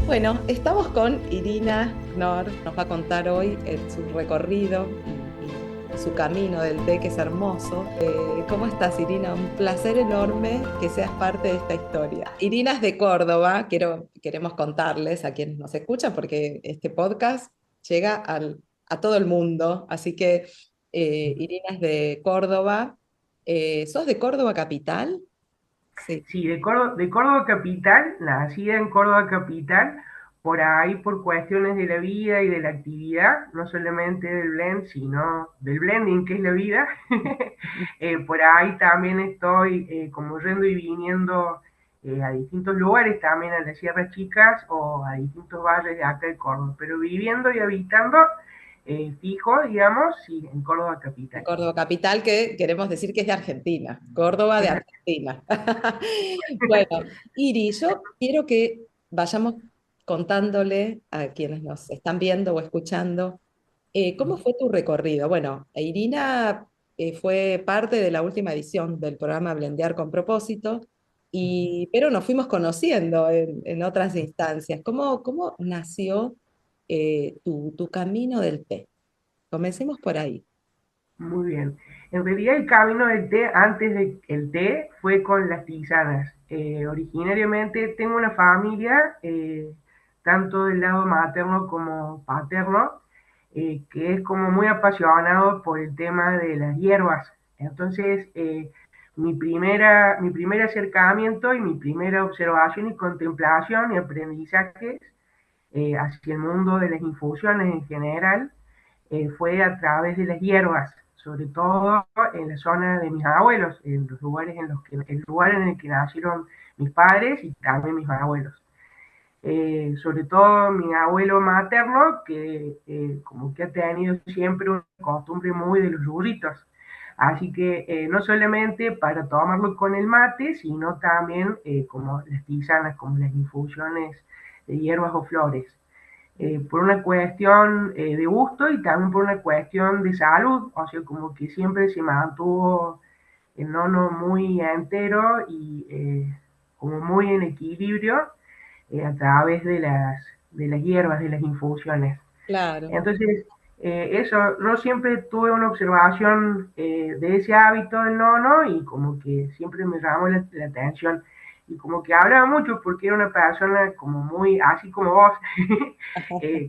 Bueno, estamos con Irina Knorr, nos va a contar hoy su recorrido y su camino del té, que es hermoso. ¿Cómo estás, Irina? Un placer enorme que seas parte de esta historia. Irina es de Córdoba, queremos contarles a quienes nos escuchan, porque este podcast llega a todo el mundo, así que Irina es de Córdoba. ¿Sos de Córdoba capital? Sí. Sí, de Córdoba capital, nacida en Córdoba capital, por ahí por cuestiones de la vida y de la actividad, no solamente del blend, sino del blending, que es la vida. Por ahí también estoy como yendo y viniendo a distintos lugares, también a las Sierras Chicas o a distintos valles de acá de Córdoba, pero viviendo y habitando fijo, digamos, sí, en Córdoba De capital. Córdoba capital, que queremos decir que es de Argentina, Córdoba de Es Argentina. Bueno, Iri, yo quiero que vayamos contándole a quienes nos están viendo o escuchando, ¿cómo fue tu recorrido? Bueno, Irina fue parte de la última edición del programa Blendear con Propósito, pero nos fuimos conociendo en otras instancias. ¿Cómo nació tu camino del té? Comencemos por ahí. Muy bien. En realidad el camino del té, antes del té, fue con las tisanas. Originariamente tengo una familia, tanto del lado materno como paterno, que es como muy apasionado por el tema de las hierbas. Entonces, mi primer acercamiento y mi primera observación y contemplación y aprendizaje hacia el mundo de las infusiones en general fue a través de las hierbas, sobre todo en la zona de mis abuelos, en los lugares en los que, el lugar en el que nacieron mis padres y también mis abuelos. Sobre todo mi abuelo materno, que como que ha tenido siempre una costumbre muy de los burritos. Así que no solamente para tomarlo con el mate, sino también como las tisanas, como las infusiones de hierbas o flores por una cuestión de gusto y también por una cuestión de salud, o sea, como que siempre se mantuvo el nono muy entero y como muy en equilibrio a través de las hierbas, de las infusiones. Claro. Entonces, eso, yo siempre tuve una observación de ese hábito del nono y como que siempre me llamó la atención y como que hablaba mucho porque era una persona como muy, así como vos,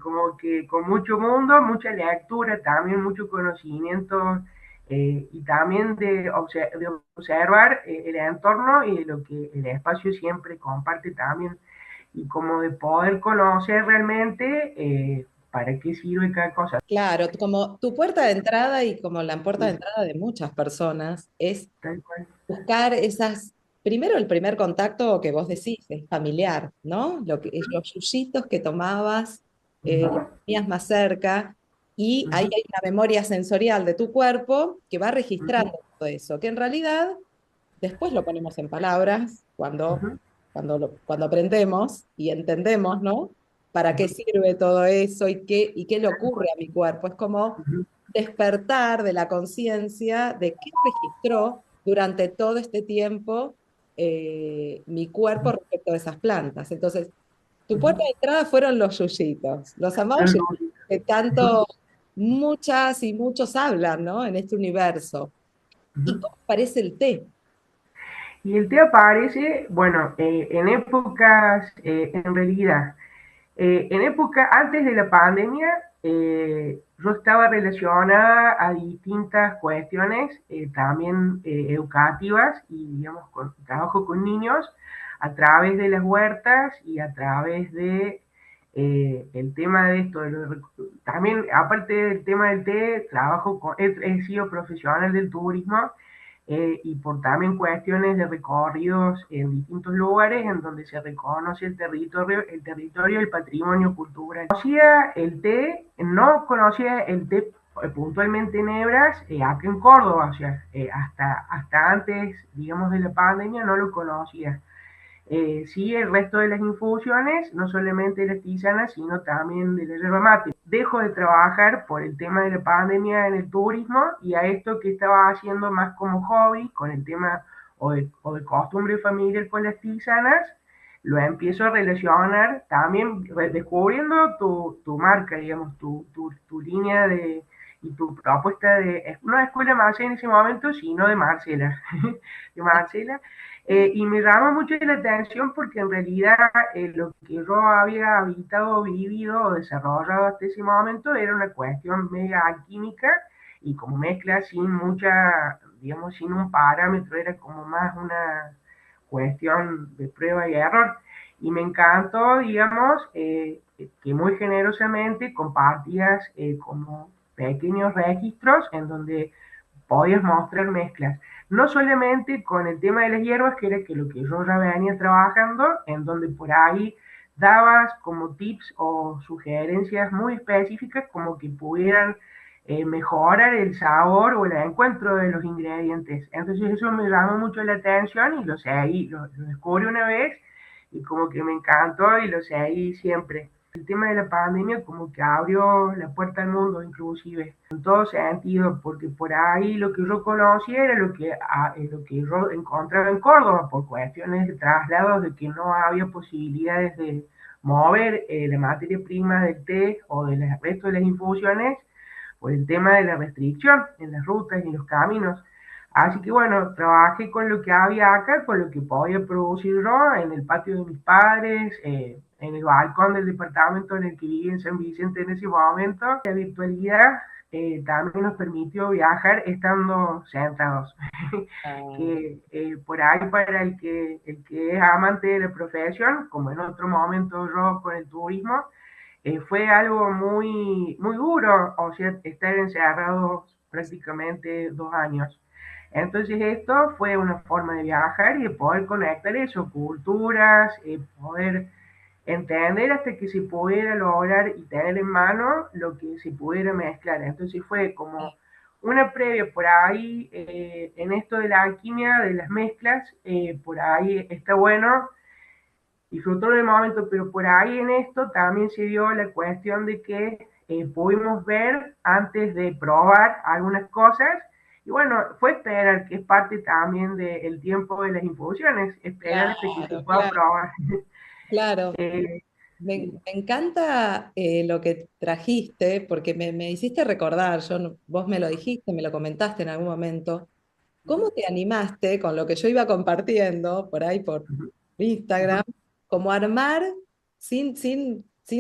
como que con mucho mundo, mucha lectura, también mucho conocimiento y también de observar el entorno y de lo que el espacio siempre comparte también y como de poder conocer realmente para qué sirve cada cosa. Claro, como tu puerta de entrada y como la puerta de entrada de muchas personas es Tal cual. buscar primero el primer contacto que vos decís, es familiar, ¿no? Los yuyitos que tomabas, los Uh-huh, tenías más cerca, y ahí uh-huh, hay una memoria sensorial de tu cuerpo que va registrando uh-huh, todo eso, que en realidad después lo ponemos en palabras uh-huh, cuando aprendemos y entendemos, ¿no? ¿Para qué uh-huh, sirve todo eso y qué le ocurre a mi cuerpo? Es como uh-huh, despertar de la conciencia de qué registró durante todo este tiempo mi cuerpo respecto de esas plantas. Entonces, tu puerta uh-huh. de entrada fueron los yuyitos, los amados El yuyitos, rubio. que Uh-huh, tanto muchas y muchos hablan, ¿no? En este universo. ¿Y uh-huh. cómo aparece el té? Y el té aparece, bueno, en épocas, en realidad, en época antes de la pandemia, yo estaba relacionada a distintas cuestiones también educativas y, digamos, trabajo con niños a través de las huertas y a través de el tema de esto. También, aparte del tema del té, he sido profesional del turismo y por también cuestiones de recorridos en distintos lugares en donde se reconoce el territorio y el patrimonio cultural. Conocía el té, no conocía el té puntualmente en Hebras, acá en Córdoba, o sea, hasta antes, digamos, de la pandemia no lo conocía. Sí, el resto de las infusiones, no solamente de las tisanas, sino también de la yerba mate. Dejo de trabajar por el tema de la pandemia en el turismo y a esto que estaba haciendo más como hobby, con el tema o de costumbre familiar con las tisanas, lo empiezo a relacionar también descubriendo tu marca, digamos, tu línea de, y tu propuesta de, no de escuela Marcela en ese momento, sino de Marcela, de Marcela. Y me llama mucho la atención porque en realidad lo que yo había habitado, vivido o desarrollado hasta ese momento era una cuestión mega alquímica y como mezcla sin mucha, digamos, sin un parámetro, era como más una cuestión de prueba y error. Y me encantó, digamos, que muy generosamente compartías como pequeños registros en donde podías mostrar mezclas. No solamente con el tema de las hierbas, que era que lo que yo ya venía trabajando, en donde por ahí dabas como tips o sugerencias muy específicas como que pudieran mejorar el sabor o el encuentro de los ingredientes. Entonces eso me llamó mucho la atención y lo seguí, lo descubrí una vez y como que me encantó y lo seguí siempre. El tema de la pandemia como que abrió la puerta al mundo inclusive, en todo sentido, porque por ahí lo que yo conocía era lo que yo encontraba en Córdoba, por cuestiones de traslados, de que no había posibilidades de mover la materia prima del té o del resto de las infusiones por el tema de la restricción en las rutas y los caminos. Así que bueno, trabajé con lo que había acá, con lo que podía producir yo en el patio de mis padres, en el balcón del departamento en el que vivía en San Vicente en ese momento. La virtualidad también nos permitió viajar estando sentados. Ah, Que por ahí para el que es amante de la profesión, como en otro momento yo con el turismo, fue algo muy, muy duro, o sea, estar encerrados prácticamente 2 años. Entonces esto fue una forma de viajar y de poder conectar eso, culturas, poder entender hasta que se pudiera lograr y tener en mano lo que se pudiera mezclar. Entonces fue como una previa por ahí en esto de la alquimia, de las mezclas, por ahí está bueno disfrutó del momento, pero por ahí en esto también se dio la cuestión de que pudimos ver antes de probar algunas cosas. Y bueno, fue esperar, que es parte también del tiempo de las infusiones, esperar hasta que se claro, pueda claro, probar. claro. Eh, Me encanta lo que trajiste, porque me hiciste recordar, vos me lo dijiste, me lo comentaste en algún momento, ¿cómo te animaste con lo que yo iba compartiendo por ahí por Instagram, como armar, sin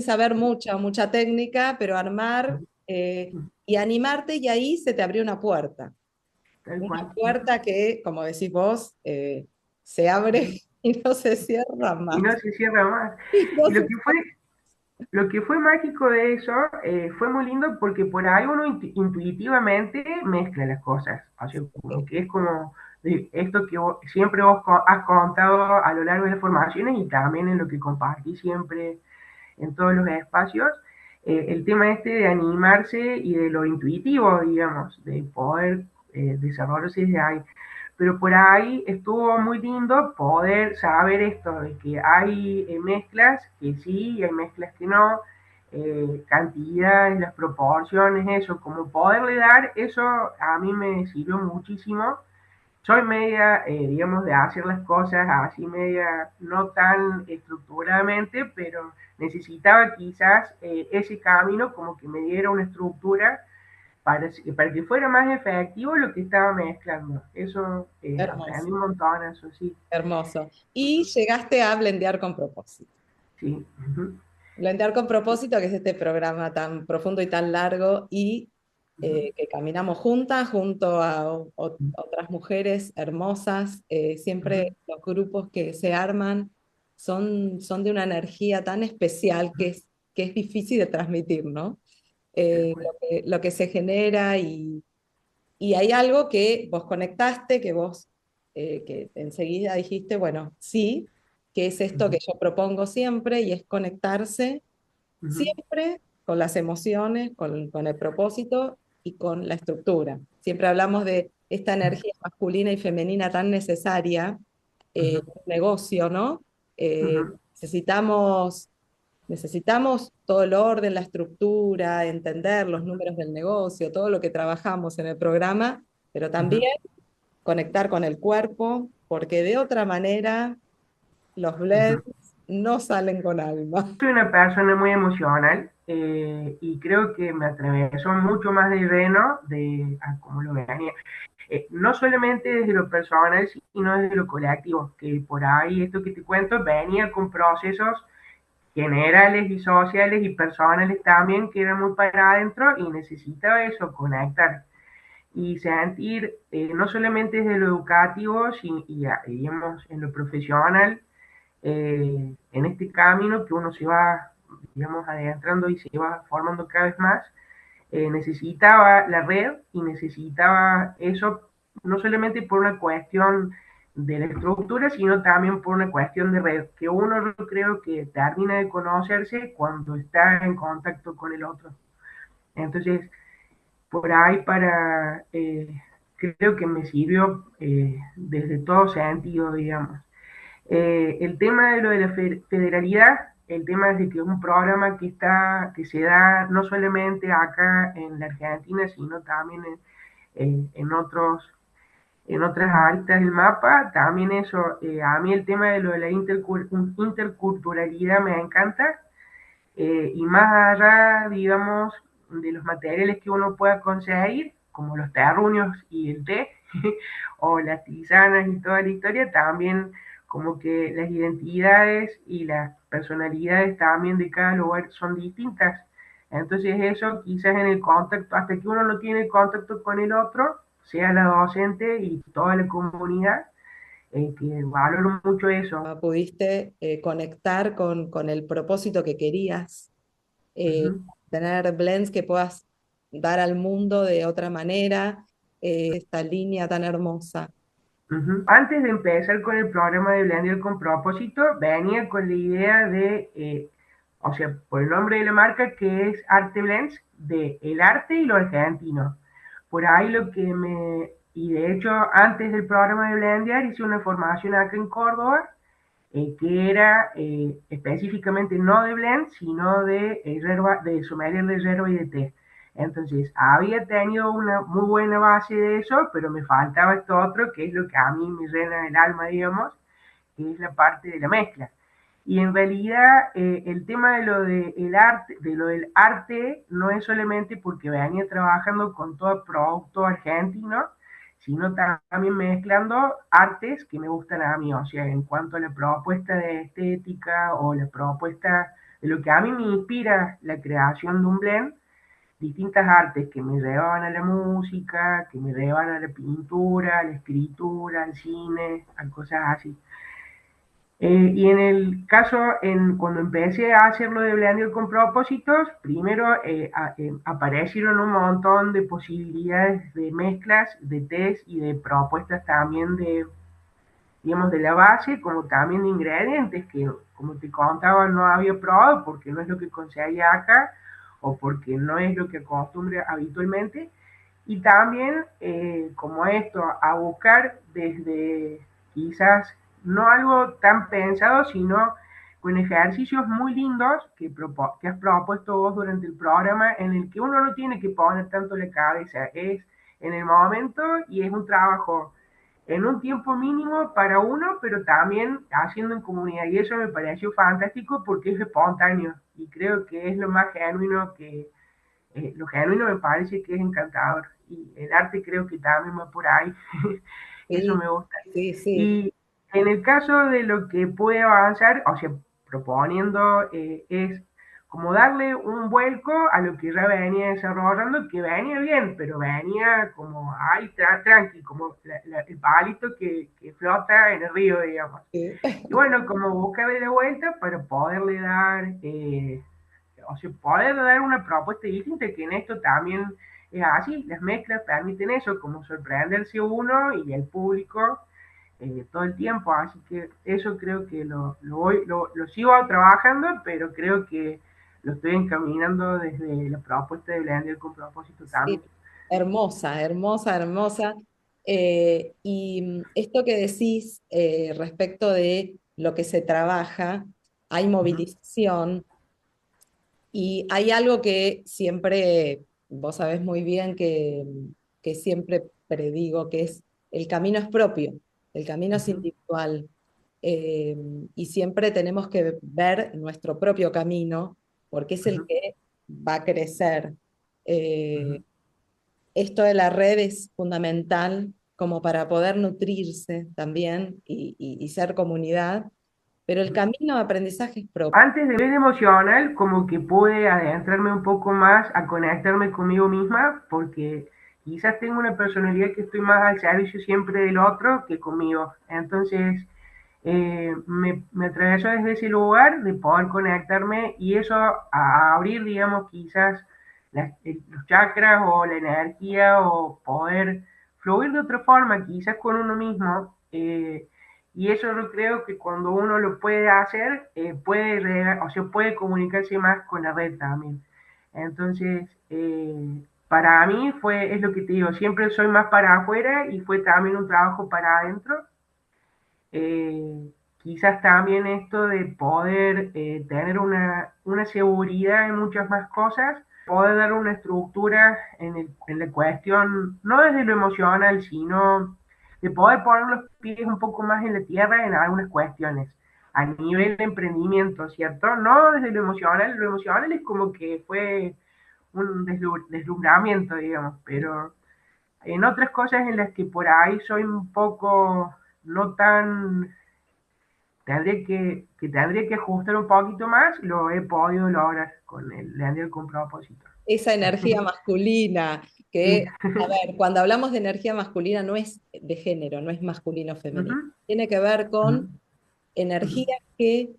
saber mucha técnica, pero armar y animarte y ahí se te abrió una puerta? tal Una cual. puerta que, como decís vos, se abre y no se cierra Y más. no se cierra más. Y no Y se- lo que fue mágico de eso fue muy lindo porque por ahí uno intuitivamente mezcla las cosas. O sea, como que es como esto que siempre vos has contado a lo largo de las formaciones y también en lo que compartís siempre en todos los espacios. El tema este de animarse y de lo intuitivo, digamos, de poder desarrollarse desde ahí. Pero por ahí estuvo muy lindo poder saber esto, de que hay mezclas que sí y hay mezclas que no, cantidades, las proporciones, eso, como poderle dar, eso a mí me sirvió muchísimo. Soy media, digamos, de hacer las cosas así media, no tan estructuradamente, pero necesitaba quizás ese camino como que me diera una estructura para que fuera más efectivo lo que estaba mezclando. Eso Hermoso, aprendí un montón, eso sí, hermoso. Y llegaste a Blendear con propósito. sí. Uh-huh, Blendear con propósito, que es este programa tan profundo y tan largo y que caminamos juntas, junto a otras mujeres hermosas. uh-huh, Siempre los grupos que se arman son de una energía tan especial que es difícil de transmitir, ¿no? tal cual. Lo que se genera y hay algo que vos conectaste, que enseguida dijiste, bueno, sí, que es esto Uh-huh, que yo propongo siempre y es conectarse uh-huh, siempre con las emociones, con el propósito y con la estructura. Siempre hablamos de esta energía masculina y femenina tan necesaria en uh-huh, un negocio, ¿no? Eh, uh-huh, necesitamos, necesitamos todo el orden, la estructura, entender los números del negocio, todo lo que trabajamos en el programa, pero también uh-huh, conectar con el cuerpo, porque de otra manera los blends uh-huh. no salen con alma. Soy una persona muy emocional y creo que me atravesó mucho más de lleno de a cómo lo venía. No solamente desde lo personal, sino desde lo colectivo, que por ahí esto que te cuento venía con procesos generales y sociales y personales también que eran muy para adentro y necesitaba eso, conectar y sentir no solamente desde lo educativo, digamos, en lo profesional, en este camino que uno se va, digamos, adentrando y se va formando cada vez más, necesitaba la red y necesitaba eso no solamente por una cuestión de la estructura, sino también por una cuestión de red, que uno yo creo que termina de conocerse cuando está en contacto con el otro. Entonces, por ahí creo que me sirvió desde todo sentido, digamos. El tema de lo de la federalidad, el tema es de que es un programa que se da no solamente acá en la Argentina, sino también en en otras aristas del mapa. También eso, a mí el tema de lo de la interculturalidad me encanta, y más allá, digamos, de los materiales que uno pueda conseguir, como los terruños y el té, o las tisanas y toda la historia, también como que las identidades y las personalidades también de cada lugar son distintas. Entonces eso quizás en el contacto, hasta que uno no tiene contacto con el otro, sea la docente y toda la comunidad, que valoro mucho eso. Pudiste conectar con el propósito que querías, eh, Ujú. tener blends que puedas dar al mundo de otra manera, esta línea tan hermosa. Ujú. Antes de empezar con el programa de Blender con propósito, venía con la idea de, o sea, por el nombre de la marca, que es Arte Blends, de el arte y lo argentino. Por ahí y de hecho, antes del programa de Blender hice una formación acá en Córdoba, que era específicamente no de blend, sino de sommelier de yerba y de té. Entonces, había tenido una muy buena base de eso, pero me faltaba esto otro, que es lo que a mí me llena el alma, digamos, que es la parte de la mezcla. Y en realidad, el tema de lo del arte no es solamente porque venía trabajando con todo producto argentino, sino también mezclando artes que me gustan a mí, o sea, en cuanto a la propuesta de estética o la propuesta de lo que a mí me inspira la creación de un blend, distintas artes que me llevaban a la música, que me llevaban a la pintura, a la escritura, al cine, a cosas así. Y en el caso, cuando empecé a hacerlo de Blender con propósitos, primero aparecieron un montón de posibilidades de mezclas, de test y de propuestas también digamos, de la base, como también de ingredientes que, como te contaba, no había probado porque no es lo que conseguía acá o porque no es lo que acostumbra habitualmente. Y también, como esto, a buscar desde quizás no algo tan pensado, sino con ejercicios muy lindos que has propuesto vos durante el programa, en el que uno no tiene que poner tanto la cabeza, es en el momento y es un trabajo en un tiempo mínimo para uno, pero también haciendo en comunidad. Y eso me pareció fantástico porque es espontáneo y creo que es lo más genuino lo genuino me parece que es encantador. Y el arte creo que también va por ahí. Eso Sí, me gusta. sí, sí. Y en el caso de lo que puede avanzar, o sea, proponiendo, es como darle un vuelco a lo que ya venía desarrollando, que venía bien, pero venía como, ay, tranqui, como el palito que flota en el río, digamos. Sí. Y bueno, como buscarle la vuelta para poderle dar, o sea, poder dar una propuesta distinta, que en esto también es así, las mezclas permiten eso, como sorprenderse uno y el público todo el tiempo, así que eso creo que lo sigo trabajando, pero creo que lo estoy encaminando desde la propuesta de Blender con propósito también. Sí, hermosa, hermosa, hermosa. Y esto que decís respecto de lo que se trabaja, hay Uh -huh, movilización y hay algo que siempre, vos sabés muy bien que siempre predigo, que es el camino es propio, el camino uh es -huh, individual. eh, y siempre tenemos que ver nuestro propio camino, porque es el ujú, que va a crecer. ujú, Eh, Esto de la red es fundamental como para poder nutrirse también y ser comunidad, pero el ujú. camino de aprendizaje es propio. Antes de ver emocional, como que pude adentrarme un poco más a conectarme conmigo misma, porque quizás tengo una personalidad que estoy más al servicio siempre del otro que conmigo. Entonces, me atravesó desde ese lugar de poder conectarme y eso a abrir, digamos, quizás los chakras o la energía o poder fluir de otra forma, quizás con uno mismo. Y eso yo creo que cuando uno lo puede hacer, o sea, puede comunicarse más con la red también. Entonces, para mí es lo que te digo, siempre soy más para afuera y fue también un trabajo para adentro. eh, Quizás también esto de poder tener una seguridad en muchas más cosas, poder dar una estructura en la cuestión, no desde lo emocional, sino de poder poner los pies un poco más en la tierra en algunas cuestiones, a nivel de emprendimiento, ¿cierto? No desde lo emocional es como que fue un deslumbramiento, digamos, pero en otras cosas en las que por ahí soy un poco no tan tendría que ajustar un poquito más, lo he podido lograr con el Leandro con propósito. Esa energía masculina, Sí. que, a ver, cuando hablamos de energía masculina no es de género, no es masculino o femenino. Ujú, Tiene que ver ujú, con energía que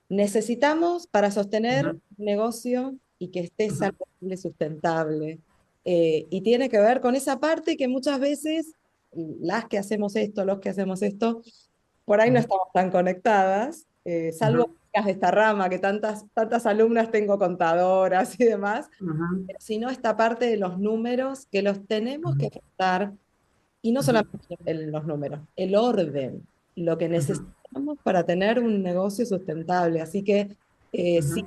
necesitamos para sostener ujú, un negocio y que esté ujú, saludable, sustentable. Y tiene que ver con esa parte que muchas veces las que hacemos esto, los que hacemos esto, por ahí no ujú, estamos tan conectadas, salvo ujú, chicas de esta rama, que tantas alumnas tengo contadoras y demás, ujú, sino esta parte de los números que los tenemos que ujú, afrontar, y no ujú, solamente los números, el orden, lo que ujú, necesitamos para tener un negocio sustentable. Así que sí, ujú,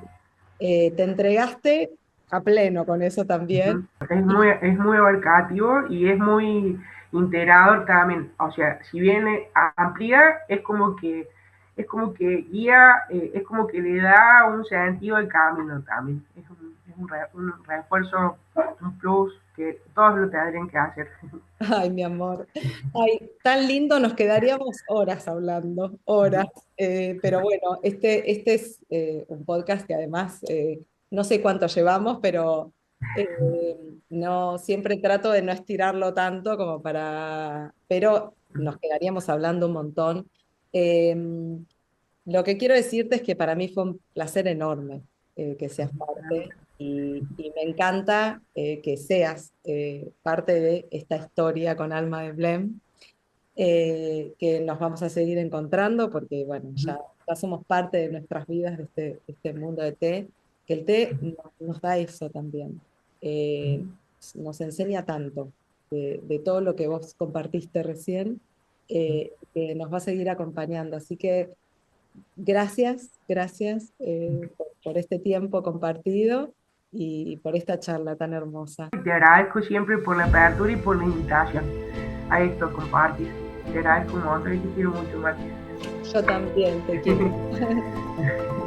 te entregaste a pleno con eso también. ujú. Y Es muy abarcativo y es muy integrador también. O sea, si bien amplía, es como que guía, es como que le da un sentido al camino también. Un refuerzo, un plus que todos lo tendrían que hacer. ay, mi amor, ay, tan lindo, nos quedaríamos horas hablando, horas. Pero bueno, este es un podcast que además no sé cuánto llevamos, pero no, siempre trato de no estirarlo tanto como para, pero nos quedaríamos hablando un montón. Eh, lo que quiero decirte es que para mí fue un placer enorme que seas parte y me encanta que seas parte de esta historia con Alma de Blem, que nos vamos a seguir encontrando porque, bueno, ya somos parte de nuestras vidas de este mundo de té, que el té nos da eso también. Eh, Nos enseña tanto de todo lo que vos compartiste recién, que nos va a seguir acompañando. Así que gracias por este tiempo compartido y por esta charla tan hermosa. Te agradezco siempre por la apertura y por la invitación a esto, compartir. Te agradezco un montón y te quiero mucho, Mati. Yo también te quiero.